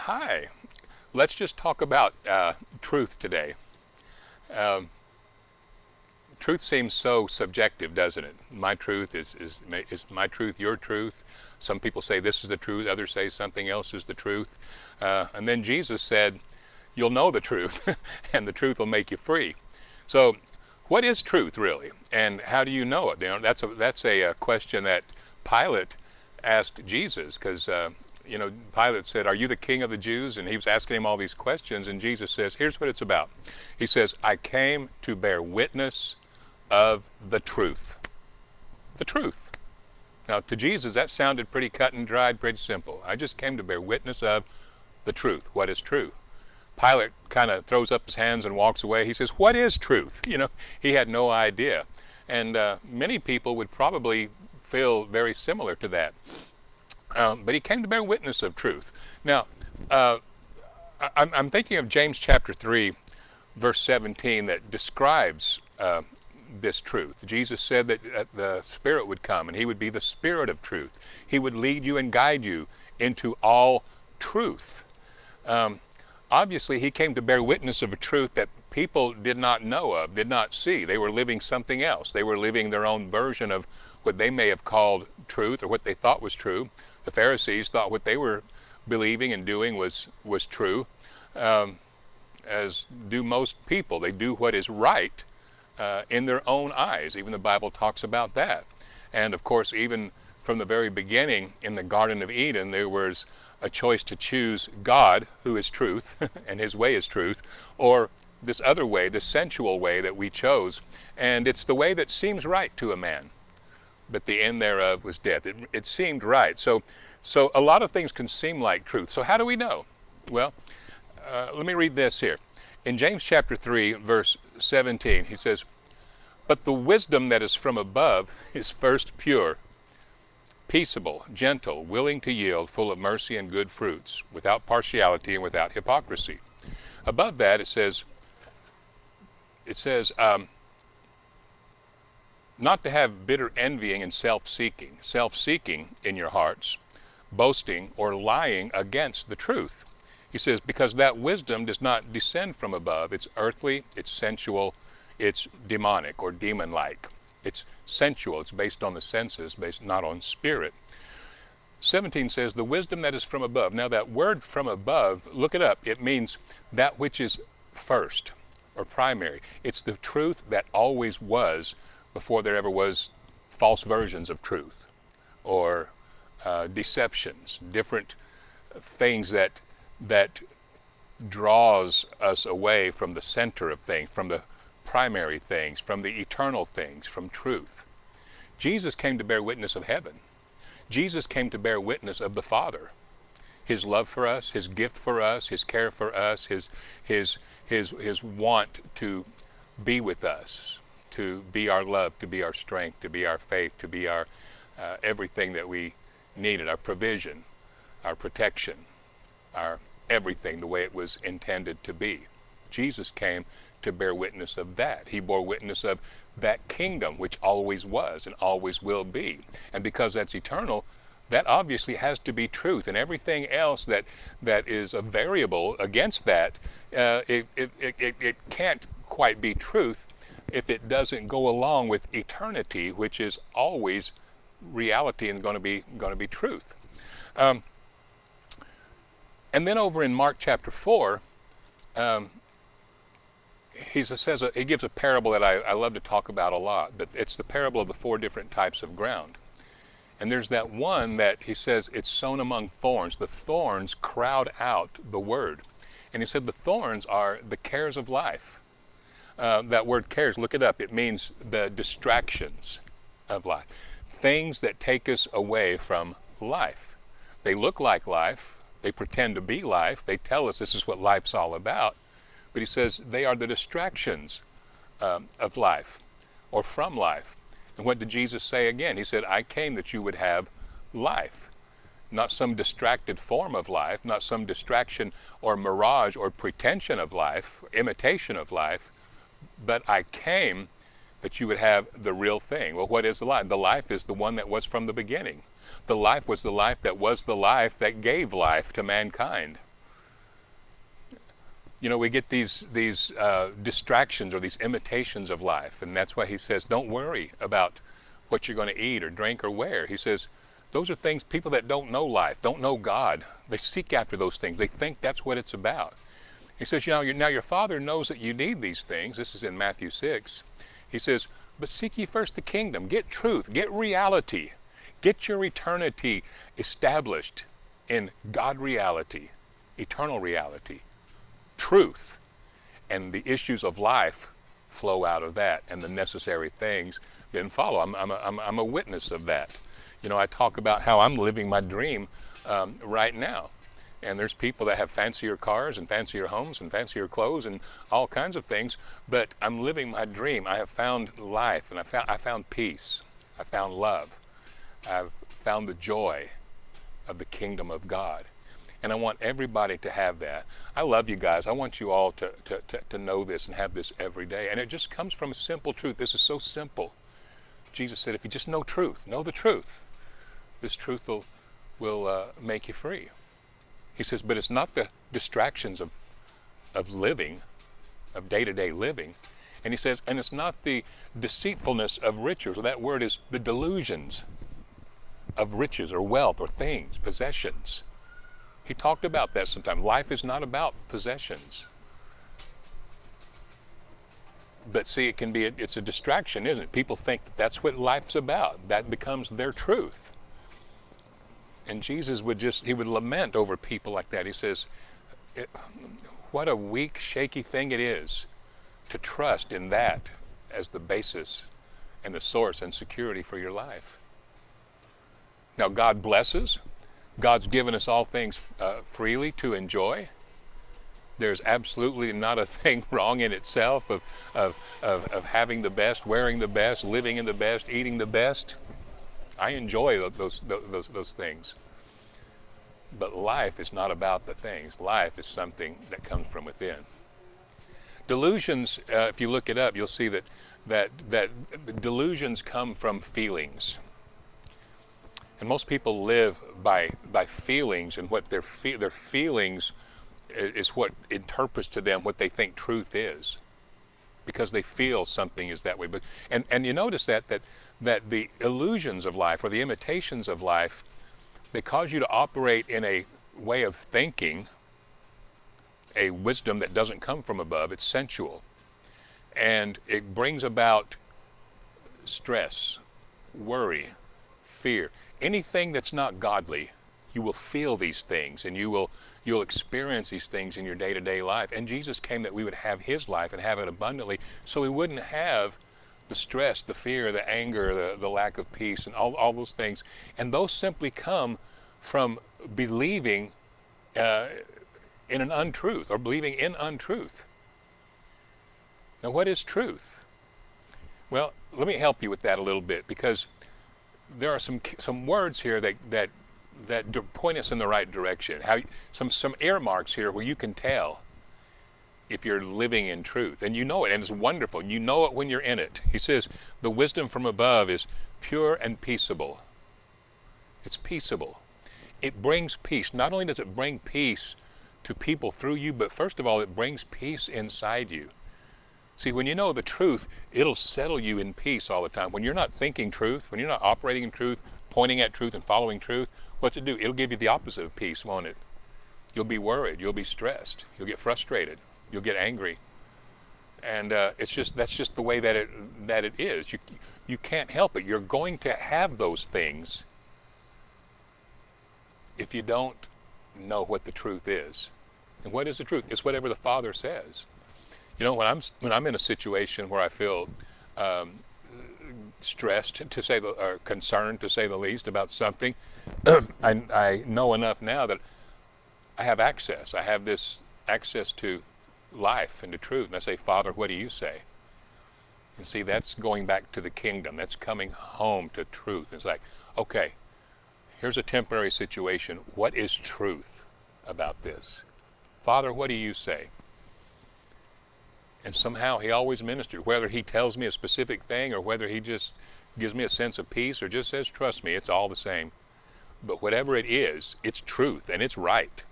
Hi. Let's just talk about truth today. Um, Truth seems so subjective, doesn't it? My truth is my truth your truth. Some people say this is the truth, others say something else is the truth. And then Jesus said, you'll know the truth, and the truth will make you free. So, what is truth really, and how do you know it? That's a question that Pilate asked Jesus, because Pilate said, "Are you the king of the Jews?" And he was asking him all these questions, and Jesus says, "Here's what it's about." He says, "I came to bear witness of the truth." The truth. Now, to Jesus, that sounded pretty cut and dried, pretty simple. I just came to bear witness of the truth. What is true? Pilate kind of throws up his hands and walks away. He says, "What is truth?" He had no idea. And many people would probably feel very similar to that. But he came to bear witness of truth. Now, I'm thinking of James chapter 3, verse 17, that describes this truth. Jesus said that the Spirit would come, and he would be the Spirit of truth. He would lead you and guide you into all truth. Obviously, he came to bear witness of a truth that people did not know of, did not see. They were living something else. They were living their own version of what they may have called truth, or what they thought was true. The Pharisees thought what they were believing and doing was true, as do most people. They do what is right in their own eyes. Even the Bible talks about that. And of course, even from the very beginning in the Garden of Eden, there was a choice to choose God, who is truth, and his way is truth, or this other way, the sensual way that we chose. And it's the way that seems right to a man, but the end thereof was death. It seemed right. So a lot of things can seem like truth. So how do we know? Well, let me read this here. In James chapter 3, verse 17, he says, "But the wisdom that is from above is first pure, peaceable, gentle, willing to yield, full of mercy and good fruits, without partiality and without hypocrisy." Above that it says, not to have bitter envying and self-seeking in your hearts, boasting or lying against the truth. He says, because that wisdom does not descend from above. It's earthly, it's sensual, it's demonic or demon-like. It's sensual, it's based on the senses, based not on spirit. 17 says, the wisdom that is from above. Now that word from above, look it up. It means that which is first or primary. It's the truth that always was before there ever was false versions of truth or deceptions, different things that draws us away from the center of things, from the primary things, from the eternal things, from truth. Jesus came to bear witness of heaven. Jesus came to bear witness of the Father, his love for us, his gift for us, his care for us, his want to be with us, to be our love, to be our strength, to be our faith, to be our everything that we needed, our provision, our protection, our everything the way it was intended to be. Jesus came to bear witness of that. He bore witness of that kingdom which always was and always will be. And because that's eternal, that obviously has to be truth. And everything else that is a variable against that, it can't quite be truth if it doesn't go along with eternity, which is always reality and going to be truth. And then over in Mark chapter 4, he gives a parable that I love to talk about a lot, but it's the parable of the 4 different types of ground. And there's that one that he says it's sown among thorns. The thorns crowd out the word. And he said the thorns are the cares of life. That word cares, look it up. It means the distractions of life. Things that take us away from life. They look like life. They pretend to be life. They tell us this is what life's all about. But he says they are the distractions of life or from life. And what did Jesus say again? He said, I came that you would have life. Not some distracted form of life, not some distraction or mirage or pretension of life, imitation of life, but I came that you would have the real thing. Well, what is the life? The life is the one that was from the beginning. The life was the life that was the life that gave life to mankind. You know, we get these distractions or these imitations of life, and that's why he says, don't worry about what you're going to eat or drink or wear. He says, those are things, people that don't know life, don't know God, they seek after those things. They think that's what it's about. He says, you know, now your Father knows that you need these things. This is in Matthew 6. He says, but seek ye first the kingdom. Get truth, get reality. Get your eternity established in God reality, eternal reality, truth. And the issues of life flow out of that, and the necessary things then follow. I'm a witness of that. You know, I talk about how I'm living my dream right now. And there's people that have fancier cars and fancier homes and fancier clothes and all kinds of things, but I'm living my dream. I have found life, and I found peace. I found love. I've found the joy of the kingdom of God. And I want everybody to have that. I love you guys. I want you all to know this and have this every day. And it just comes from a simple truth. This is so simple. Jesus said, if you just know truth, know the truth, this truth will make you free. He says, but it's not the distractions of living, of day-to-day living. And he says, and it's not the deceitfulness of riches, or that word is the delusions of riches or wealth or things, possessions. He talked about that sometime. Life is not about possessions. But see, it's a distraction, isn't it? People think that that's what life's about. That becomes their truth. And Jesus he would lament over people like that. He says, what a weak, shaky thing it is to trust in that as the basis and the source and security for your life. Now, God blesses. God's given us all things freely to enjoy. There's absolutely not a thing wrong in itself of having the best, wearing the best, living in the best, eating the best. I enjoy those things. But life is not about the things. Life is something that comes from within. Delusions, if you look it up, you'll see that delusions come from feelings. And most people live by feelings, and what their feelings is what interprets to them what they think truth is, because they feel something is that way. But and you notice that the illusions of life, or the imitations of life, they cause you to operate in a way of thinking, a wisdom that doesn't come from above. It's sensual, and it brings about stress, worry, fear. Anything that's not godly, you will feel these things, and you'll experience these things in your day-to-day life. And Jesus came that we would have his life and have it abundantly, so we wouldn't have the stress, the fear, the anger, the lack of peace, and all those things. And those simply come from believing in an untruth, or believing in untruth. Now, what is truth? Well, let me help you with that a little bit, because there are some words here that point us in the right direction. Some earmarks here where you can tell if you're living in truth, and you know it, and it's wonderful. You know it when you're in it. He says the wisdom from above is pure and peaceable. It's peaceable. It brings peace. Not only does it bring peace to people through you, but first of all, it brings peace inside you. See, when you know the truth, it'll settle you in peace all the time. When you're not thinking truth, when you're not operating in truth, pointing at truth and following truth, what's it do? It'll give you the opposite of peace, won't it? You'll be worried. You'll be stressed. You'll get frustrated. You'll get angry. And that's just the way that it is. You can't help it. You're going to have those things if you don't know what the truth is. And what is the truth? It's whatever the Father says. You know, when I'm in a situation where I feel stressed, or concerned, to say the least, about something, I know enough now that I have access. I have this access to life and to truth. And I say, Father, what do you say? And see, that's going back to the kingdom. That's coming home to truth. It's like, okay, here's a temporary situation. What is truth about this? Father, what do you say? And somehow he always ministered, whether he tells me a specific thing or whether he just gives me a sense of peace or just says, trust me, it's all the same. But whatever it is, it's truth, and it's right,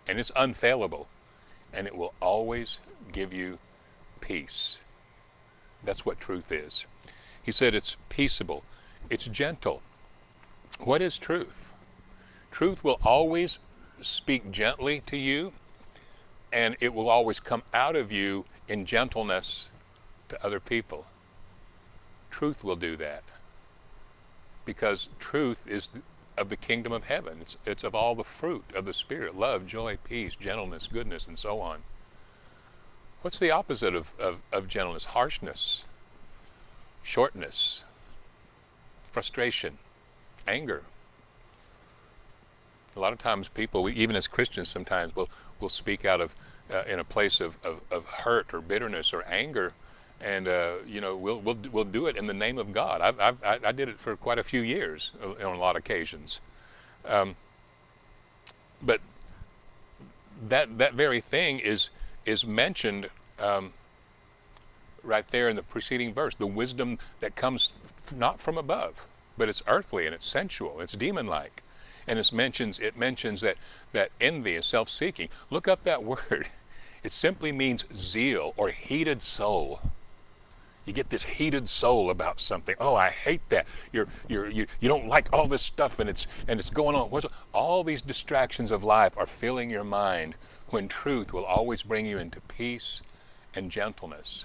and it's unfailable. and it will always give you peace. That's what truth is. He said it's peaceable. It's gentle. What is truth? Truth will always speak gently to you, and it will always come out of you in gentleness to other people. Truth will do that, because truth is of the kingdom of heaven. It's of all the fruit of the Spirit: love, joy, peace, gentleness, goodness, and so on. What's the opposite of gentleness? Harshness, shortness, frustration, anger. A lot of times people, even as Christians, sometimes will speak out of in a place of hurt or bitterness or anger, and we'll do it in the name of God. I did it for quite a few years on a lot of occasions, but that very thing is mentioned right there in the preceding verse. The wisdom that comes not from above, but it's earthly and it's sensual, it's demon-like. And it mentions that envy is self-seeking. Look up that word. It simply means zeal or heated soul. You get this heated soul about something. Oh, I hate that. You don't like all this stuff, and it's going on. All these distractions of life are filling your mind, when truth will always bring you into peace and gentleness.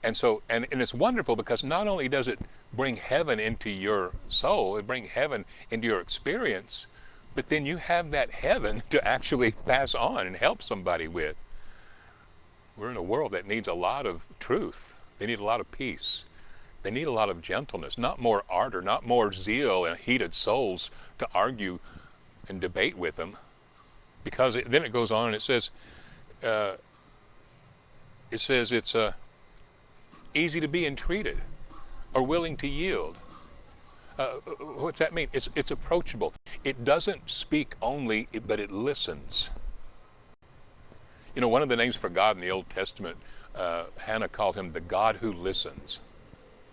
And so, and it's wonderful, because not only does it bring heaven into your soul, it brings heaven into your experience, but then you have that heaven to actually pass on and help somebody with. We're in a world that needs a lot of truth. They need a lot of peace. They need a lot of gentleness, not more ardor, not more zeal and heated souls to argue and debate with them. Because then it goes on and it says it's easy to be entreated or willing to yield. What's that mean? It's approachable. It doesn't speak only, but it listens. You know, one of the names for God in the Old Testament, Hannah called him the God who listens,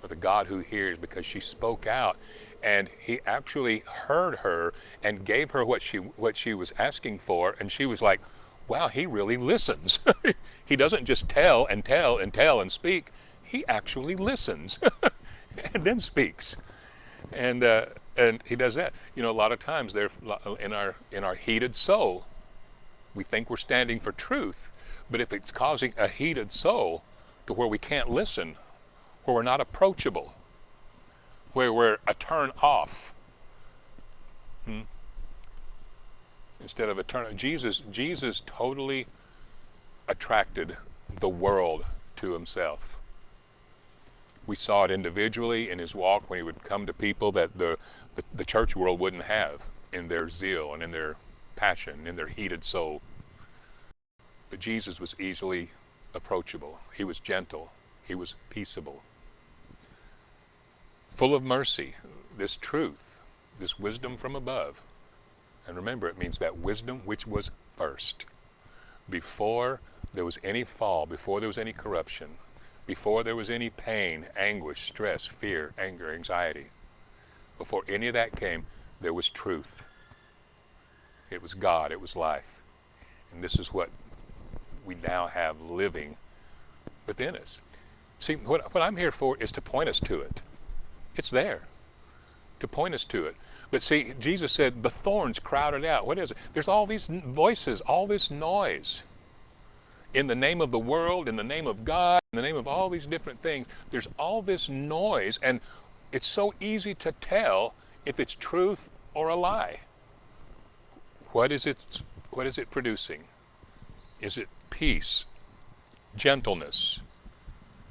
or the God who hears, because she spoke out, and he actually heard her and gave her what she was asking for, and she was like, wow, he really listens. He doesn't just tell and tell and tell and speak. He actually listens and then speaks. And he does that. You know, a lot of times there in our heated soul, we think we're standing for truth, but if it's causing a heated soul to where we can't listen, where we're not approachable, where we're a turn off, instead of a turn, Jesus totally attracted the world to himself. We saw it individually in his walk when he would come to people that the church world wouldn't have, in their zeal and in their passion, in their heated soul. But Jesus was easily approachable. He was gentle. He was peaceable. Full of mercy. This truth, this wisdom from above. And remember, it means that wisdom which was first. Before there was any fall, before there was any corruption, before there was any pain, anguish, stress, fear, anger, anxiety, before any of that came, there was truth. It was God, it was life. And this is what we now have living within us. See, what I'm here for is to point us to it. It's there, to point us to it. But see, Jesus said the thorns crowded out. What is it? There's all these voices, all this noise. In the name of the world, in the name of God, in the name of all these different things, there's all this noise, and it's so easy to tell if it's truth or a lie. What is it producing? Is it peace, gentleness,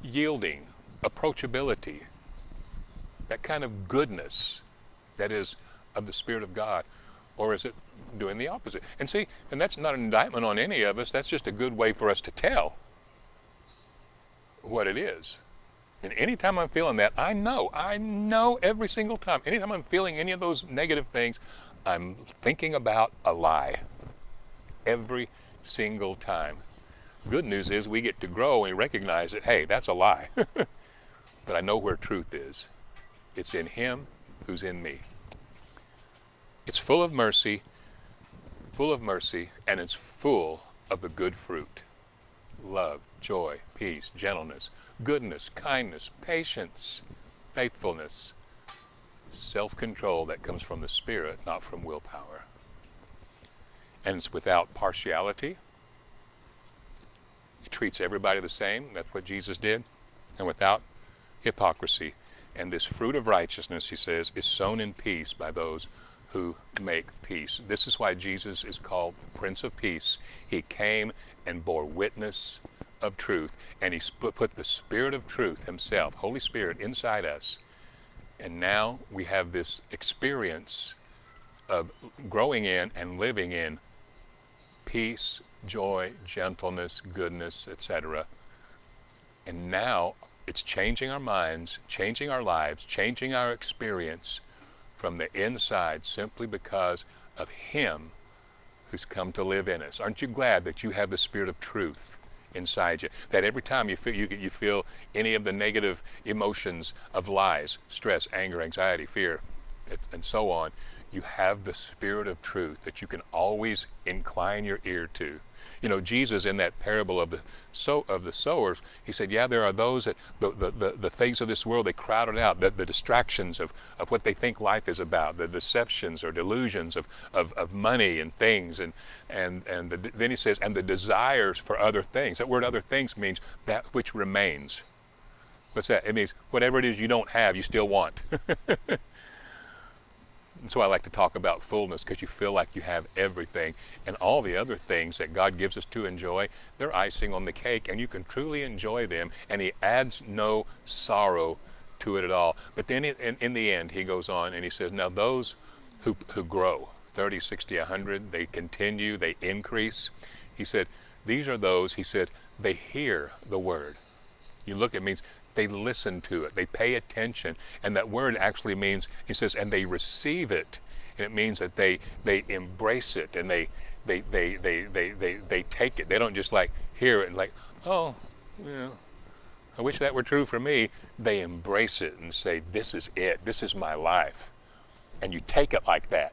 yielding, approachability, that kind of goodness that is of the Spirit of God? Or is it doing the opposite? And see, and that's not an indictment on any of us. That's just a good way for us to tell what it is. And anytime I'm feeling that, I know every single time, anytime I'm feeling any of those negative things, I'm thinking about a lie. Every single time. Good news is we get to grow and recognize that, hey, that's a lie. But I know where truth is. It's in him who's in me. It's full of mercy, and it's full of the good fruit: love, joy, peace, gentleness, goodness, kindness, patience, faithfulness, self-control that comes from the Spirit, not from willpower. And it's without partiality. It treats everybody the same. That's what Jesus did. And without hypocrisy. And this fruit of righteousness, he says, is sown in peace by those who make peace. This is why Jesus is called Prince of Peace. He came and bore witness of truth, and he put the Spirit of truth himself, Holy Spirit, inside us. And now we have this experience of growing in and living in peace, joy, gentleness, goodness, etc. And now it's changing our minds, changing our lives, changing our experience from the inside, simply because of him who's come to live in us. Aren't you glad that you have the Spirit of truth inside you? That every time you feel any of the negative emotions of lies, stress, anger, anxiety, fear, and so on, you have the Spirit of truth that you can always incline your ear to. You know, Jesus, in that parable of the sowers, he said, yeah, there are those that the things of this world, they crowded out, the distractions of what they think life is about, the deceptions or delusions of money and things, then he says, and the desires for other things. That word other things means that which remains. What's that? It means whatever it is you don't have, you still want. And so I like to talk about fullness, because you feel like you have everything. And all the other things that God gives us to enjoy, they're icing on the cake, and you can truly enjoy them, and he adds no sorrow to it at all. But then in the end, he goes on and he says, now those who grow, 30, 60, 100, they continue, they increase. He said, these are those, he said, they hear the word. You look, it means they listen to it, they pay attention, and that word actually means, he says, and they receive it, and it means that they embrace it, and they take it. They don't just like hear it and like, oh, you know, I wish that were true for me. They embrace it and say, this is it, this is my life, and you take it like that.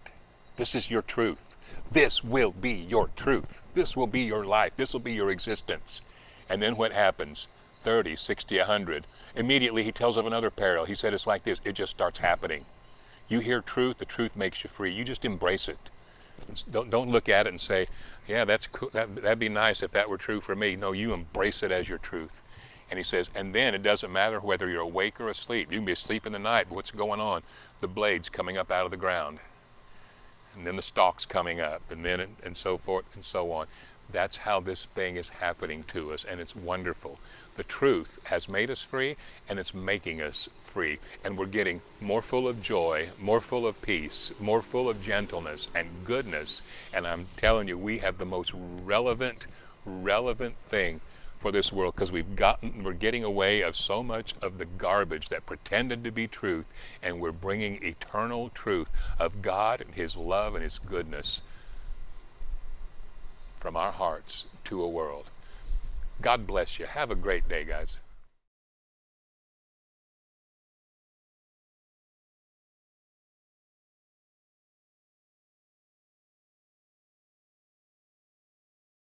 This is your truth. This will be your truth. This will be your life. This will be your existence. And then what happens? 30, 60, 100. Immediately he tells of another parallel. He said it's like this. It just starts happening. You hear truth, the truth makes you free. You just embrace it. Don't look at it and say, yeah, that's cool. That'd be nice if that were true for me. No, you embrace it as your truth. And he says, and then it doesn't matter whether you're awake or asleep. You can be asleep in the night, but what's going on? The blades coming up out of the ground. And then the stalks coming up, and then and so forth and so on. That's how this thing is happening to us, and it's wonderful. The truth has made us free, and it's making us free. And we're getting more full of joy, more full of peace, more full of gentleness and goodness. And I'm telling you, we have the most relevant thing for this world, because we're getting away of so much of the garbage that pretended to be truth, and we're bringing eternal truth of God and his love and his goodness from our hearts to a world. God bless you. Have a great day, guys.